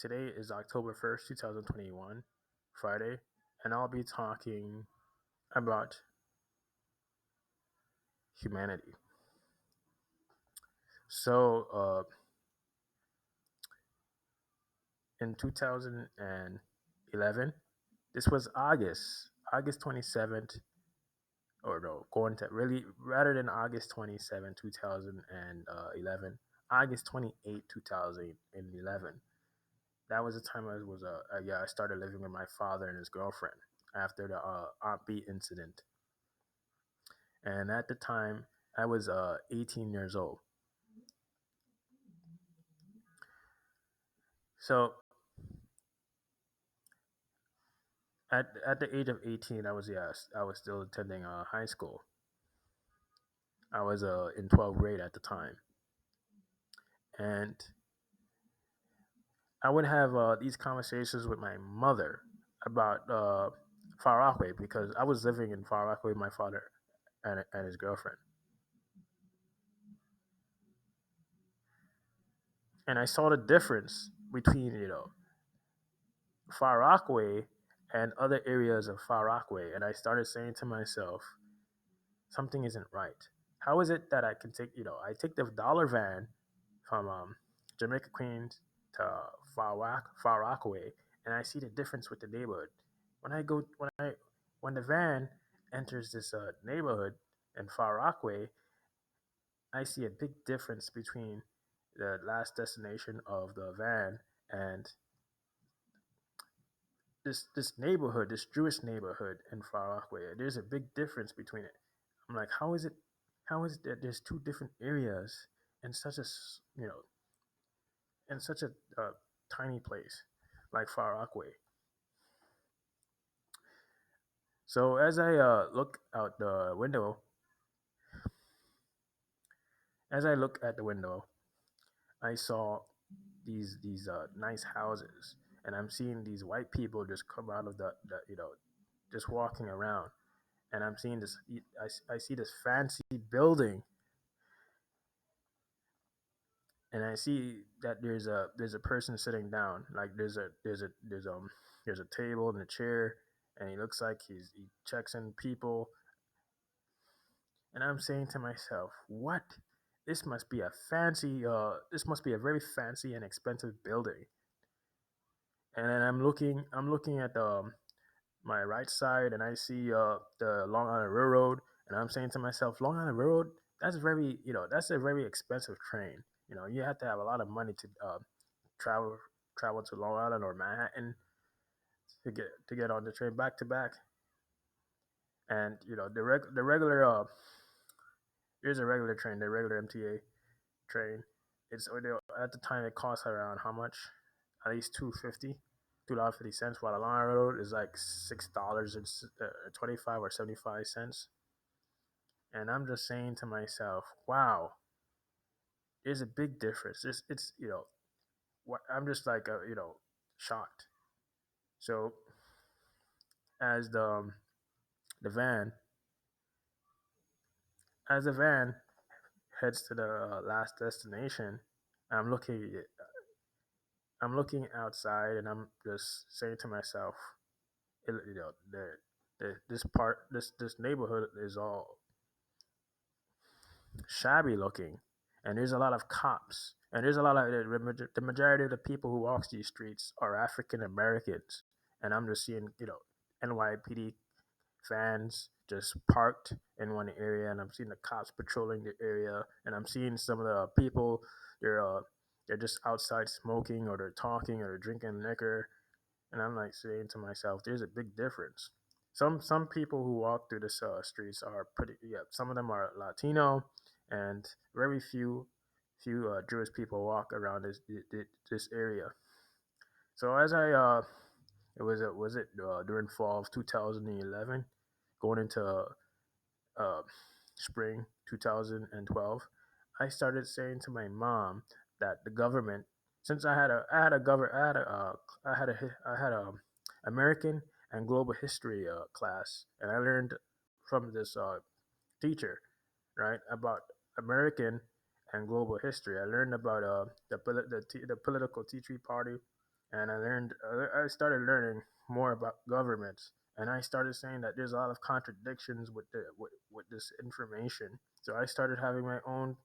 Today is October 1st, 2021, Friday, and I'll be talking about humanity. So, in 2011, this was August 27th, or no, going to really, rather than August 27th, 2011, August 28th, 2011. That was the time I started living with my father and his girlfriend after the Aunt B incident. And at the time, I was 18 years old. So at the age of 18, I was still attending high school. I was in 12th grade at the time, and I would have these conversations with my mother about Far Rockaway because I was living in Far Rockaway with my father and his girlfriend, and I saw the difference between Far Rockaway and other areas of Far Rockaway, and I started saying to myself, something isn't right. How is it that I can I take the dollar van from Jamaica Queens to Far Rockaway, and I see the difference with the neighborhood. When the van enters this neighborhood in Far Rockaway, I see a big difference between the last destination of the van and this neighborhood, this Jewish neighborhood in Far Rockaway. There's a big difference between it. I'm like, how is it that there's two different areas in in such a tiny place like Far Rockaway? So as I look at the window, I saw these nice houses, and I'm seeing these white people just come out of the just walking around, and I'm seeing this. I see this fancy building, and I see that there's a person sitting down. Like there's a table and a chair, and he looks like he checks in people, and I'm saying to myself, what? This must be a very fancy and expensive building. And then I'm looking at my right side, and I see the Long Island Railroad, and I'm saying to myself, Long Island Railroad, that's a very expensive train. You have to have a lot of money to travel travel to Long Island or Manhattan to get on the train back to back. And the regular there's a regular train, the regular MTA train. At the time it costs around how much? At least $2.50, while the Long Island Road is like $6 and 25 or 75 cents. And I'm just saying to myself, wow, there's a big difference. It's what I'm just like shocked. So as the van as the van heads to the last destination, I'm looking I'm looking outside, and I'm just saying to myself, this neighborhood is all shabby looking, and there's a lot of cops, and there's a lot of the majority of the people who walks these streets are African Americans, and I'm just seeing NYPD vans just parked in one area, and I'm seeing the cops patrolling the area, and I'm seeing some of the people they're uh, they're just outside smoking, or they're talking, or they're drinking liquor, and I'm like saying to myself, there's a big difference. Some people who walk through the streets are pretty. Yeah, some of them are Latino, and very few Jewish people walk around this area. So as I it was it during fall of 2011, going into uh, spring 2012, I started saying to my mom that the government, since I had a govern I had a American and global history class, and I learned from this teacher, right, about American and global history. I learned about the political Tea Tree Party, and I started learning more about governments, and I started saying that there's a lot of contradictions with this information. So I started having my own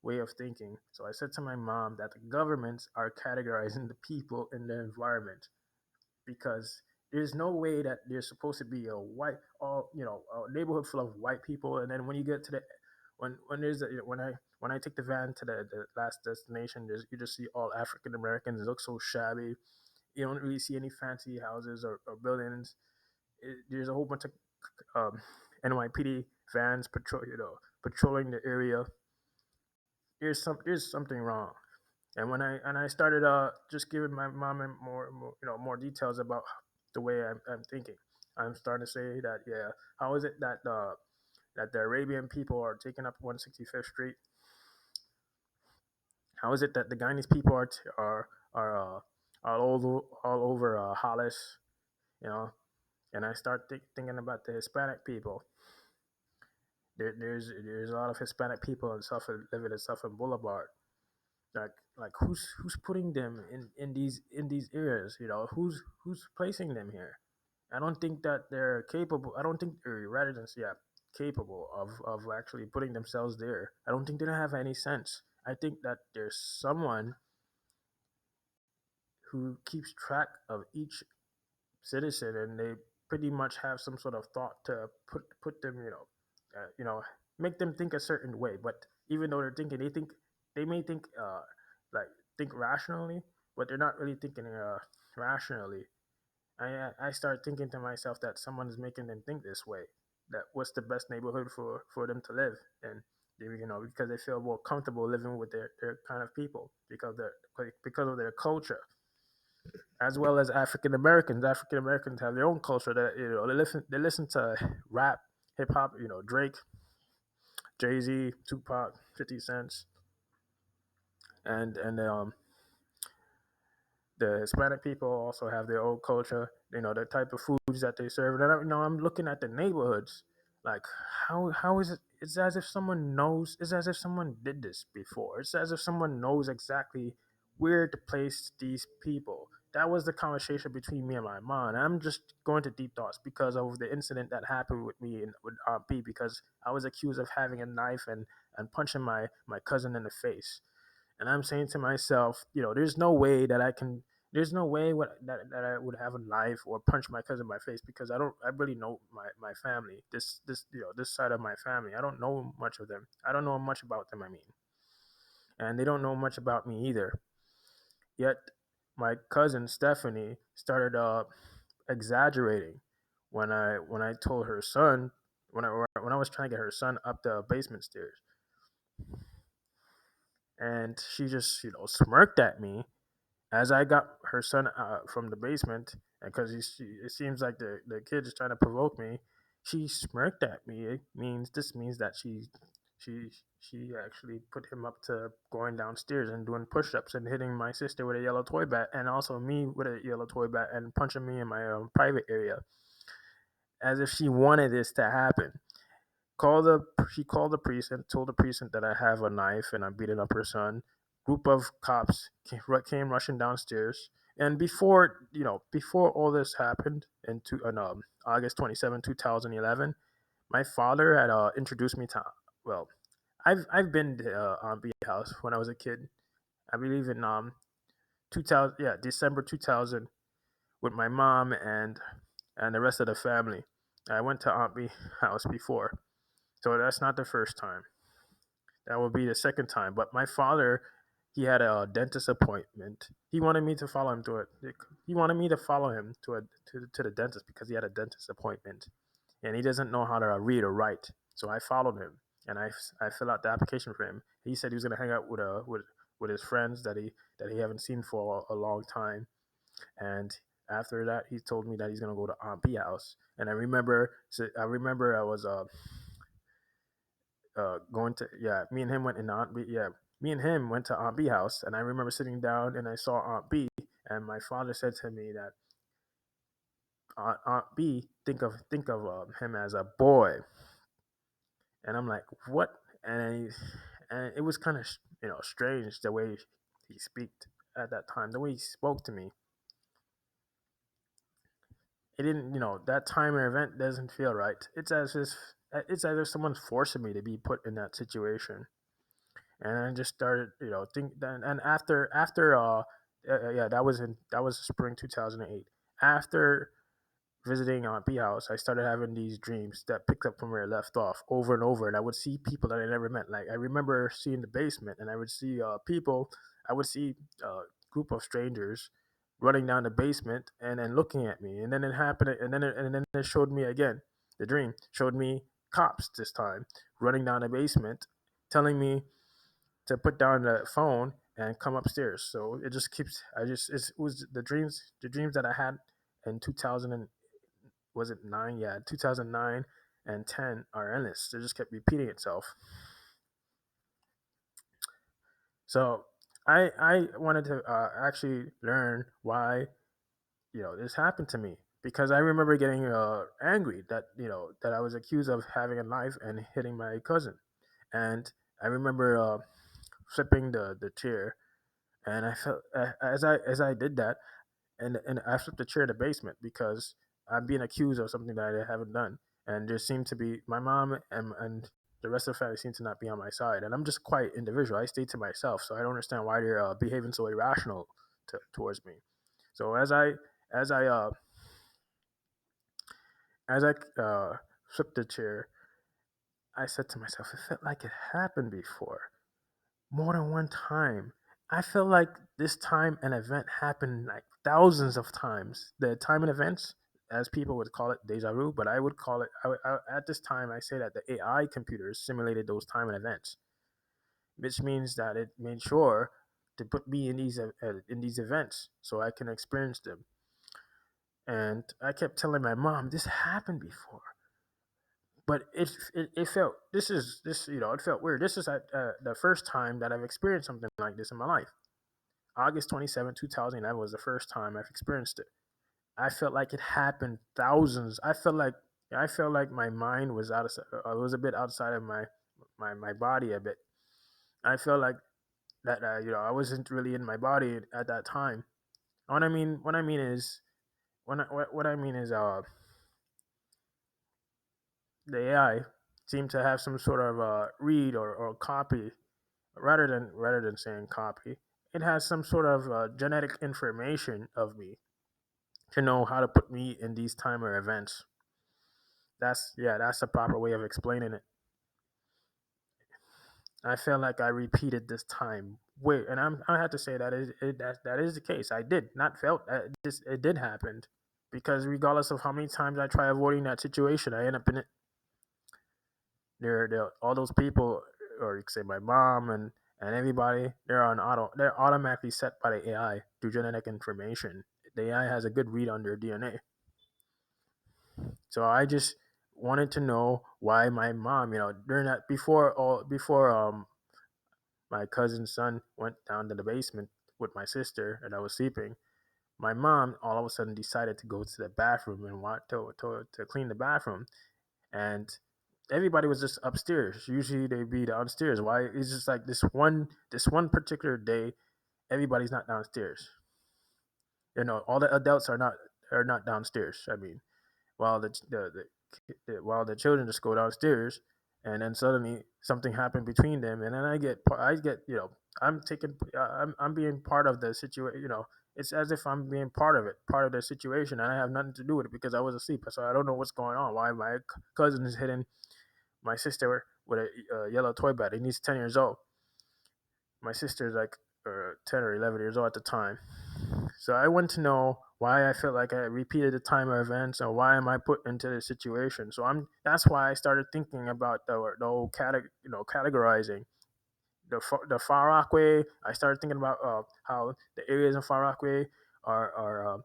way of thinking. So I said to my mom that the governments are categorizing the people in the environment, because there's no way that there's supposed to be a white all a neighborhood full of white people, and then when you get to the when there's a, when I take the van to the last destination, you just see all African Americans. It looks so shabby. You don't really see any fancy houses or buildings. There's a whole bunch of um, NYPD vans patrolling the area. There's something wrong. And when I started just giving my mom more details about the way I'm thinking, I'm starting to say that, yeah, how is it that the Arabian people are taking up 165th Street? How is it that the Guyanese people are all over Hollis? You know, and I start thinking about the Hispanic people. There's a lot of Hispanic people in Suffolk living in Suffolk Boulevard. Like who's putting them in these areas? Who's placing them here? I don't think that they're capable. I don't think they're residents, yeah, capable of actually putting themselves there. I don't think they don't have any sense. I think that there's someone who keeps track of each citizen, and they pretty much have some sort of thought to put them, make them think a certain way. But even though they're thinking, they may like think rationally, but they're not really thinking rationally. I start thinking to myself that someone is making them think this way. That what's the best neighborhood for them to live in? Because they feel more comfortable living with their kind of people, because of their culture, as well as African Americans. African Americans have their own culture that they listen to rap, hip hop. Drake, Jay Z, Tupac, 50 Cents, and the Hispanic people also have their own culture. The type of foods that they serve. And I'm looking at the neighborhoods. Like, how is it? It's as if someone knows. It's as if someone did this before. It's as if someone knows exactly where to place these people. That was the conversation between me and my mom. And I'm just going to deep thoughts because of the incident that happened with me and with Aunt B. Because I was accused of having a knife and punching my cousin in the face. And I'm saying to myself, there's no way that I can. There's no way that I would have a knife or punch my cousin in my face, because I really know my family. This side of my family. I don't know much of them. I don't know much about them. I mean, and they don't know much about me either. Yet, my cousin Stephanie started exaggerating when I told her son when I was trying to get her son up the basement stairs, and she just smirked at me as I got her son from the basement, and because it seems like the kid is trying to provoke me, she smirked at me. This means that she she actually put him up to going downstairs and doing push-ups and hitting my sister with a yellow toy bat, and also me with a yellow toy bat, and punching me in my private area, as if she wanted this to happen. She called the precinct, told the precinct that I have a knife and I'm beating up her son. Group of cops came rushing downstairs, and before all this happened on August 27, 2011, my father had introduced me to, well, I've been to Aunt B house when I was a kid. I believe in 2000, yeah, December 2000, with my mom and the rest of the family. I went to Aunt B house before, so that's not the first time. That would be the second time. But my father, he had a dentist appointment. He wanted me to follow him to it. He wanted me to follow him to the dentist because he had a dentist appointment, and he doesn't know how to read or write. So I followed him, and I filled out the application for him. He said he was gonna hang out with his friends that he haven't seen for a long time, and after that he told me that he's gonna go to Aunt B house. And I was going to, yeah, me and him went in Aunt B, yeah, me and him went to Aunt B house, and I remember sitting down and I saw Aunt B, and my father said to me that Aunt B, think of him as a boy, and I'm like, what? And it was kind of strange the way he speak at that time, the way he spoke to me. it didn't, that time or event doesn't feel right. It's as if someone's forcing me to be put in that situation. And I just started, think then. And yeah, that was spring 2008. After visiting Aunt B house, I started having these dreams that picked up from where I left off over and over. And I would see people that I never met. Like I remember seeing the basement, and I would see people. I would see a group of strangers running down the basement and then looking at me. And then it happened, and then it showed me again. The dream showed me cops this time running down the basement, telling me to put down the phone and come upstairs. So it just keeps. It was the dreams that I had in 2000 was it 9? Yeah, 2009 and 10 are endless. It just kept repeating itself. So I wanted to actually learn why this happened to me, because I remember getting angry that I was accused of having a knife and hitting my cousin. And I remember flipping the chair, and I felt as I did that, and I flipped the chair in the basement because I'm being accused of something that I haven't done. And there seemed to be my mom and the rest of the family seemed to not be on my side. And I'm just a quiet individual. I stay to myself, so I don't understand why they're behaving so irrational towards me. So as I as I flipped the chair, I said to myself, it felt like it happened before, more than one time. I feel like this time an event happened like thousands of times. The time and events, as people would call it, deja vu, but I would call it, at this time, I say that the AI computers simulated those time and events, which means that it made sure to put me in these events so I can experience them. And I kept telling my mom, this happened before. But it felt this is this it felt weird. This is the first time that I've experienced something like this in my life. August 27, 2011 was the first time I've experienced it. I felt like it happened thousands. I felt like my mind was was a bit outside of my body a bit. I felt like that I wasn't really in my body at that time. What I mean is what I mean is the AI seemed to have some sort of read or copy, rather than saying copy. It has some sort of genetic information of me to know how to put me in these timer events. That's the proper way of explaining it. I feel like I repeated this time. Wait, and I have to say that is the case. I did not felt that it did happen, because regardless of how many times I try avoiding that situation, I end up in it. They're all those people, or you could say my mom and everybody. They're automatically set by the AI through genetic information. The AI has a good read on their DNA. So I just wanted to know why my mom, during that before my cousin's son went down to the basement with my sister and I was sleeping. My mom all of a sudden decided to go to the bathroom and want to clean the bathroom, and everybody was just upstairs. Usually they'd be downstairs. Why? It's just like this one particular day, everybody's not downstairs. All the adults are not downstairs. I mean, while the children just go downstairs, and then suddenly something happened between them, and then I get I'm being part of the situation. It's as if I'm being part of the situation, and I have nothing to do with it because I was asleep, so I don't know what's going on. Why my cousin is hitting my sister with a yellow toy bat. And he's 10 years old. My sister's like 10 or 11 years old at the time. So I want to know why I felt like I repeated the time of events, or why am I put into this situation. So that's why I started thinking about the whole categorizing the Far Rockaway. I started thinking about how the areas in Far Rockaway are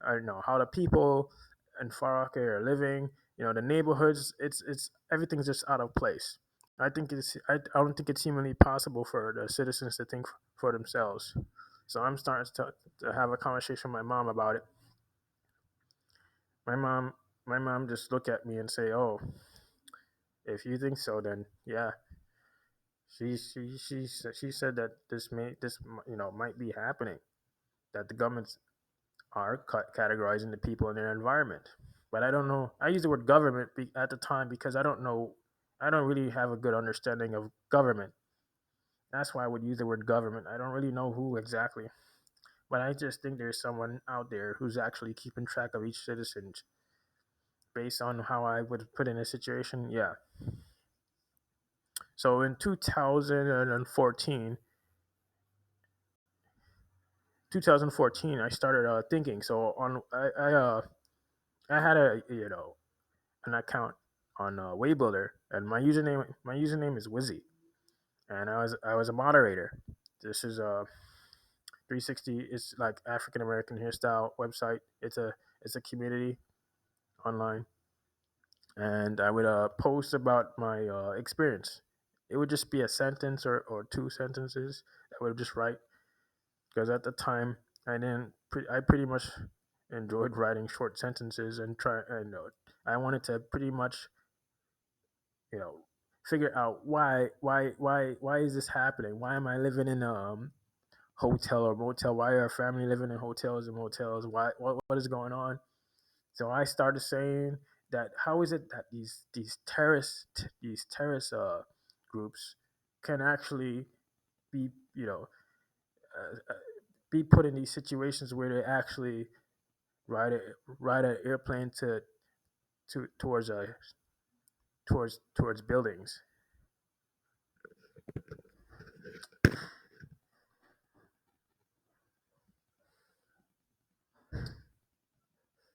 I don't know how the people in Far Rockaway are living. The neighborhoods. It's everything's just out of place. I don't think it's humanly possible for the citizens to think for themselves. So I'm starting to have a conversation with my mom about it. My mom my mom just look at me and say, "Oh, if you think so, then yeah." She said that this might be happening. That the government's are categorizing the people in their environment. But I don't know. I use the word government at the time because I don't know. I don't really have a good understanding of government. That's why I would use the word government. I don't really know who exactly, but I just think there's someone out there who's actually keeping track of each citizen based on how I would put in a situation. Yeah. So in 2014, I started thinking. So on I had an account on Waybuilder, and my username is Wizzy, and I was a moderator. This is a 360. It's like African American hairstyle website. It's a community online, and I would post about my experience. It would just be a sentence or two sentences that I would just write because at the time I didn't. I pretty much enjoyed writing short sentences and try. And I wanted to pretty much you know figure out why is this happening? Why am I living in a hotel or motel? Why are family living in hotels and motels? What is going on? So I started saying that how is it that these terrorist groups can actually be uh, be put in these situations where they actually ride a ride an airplane to towards buildings.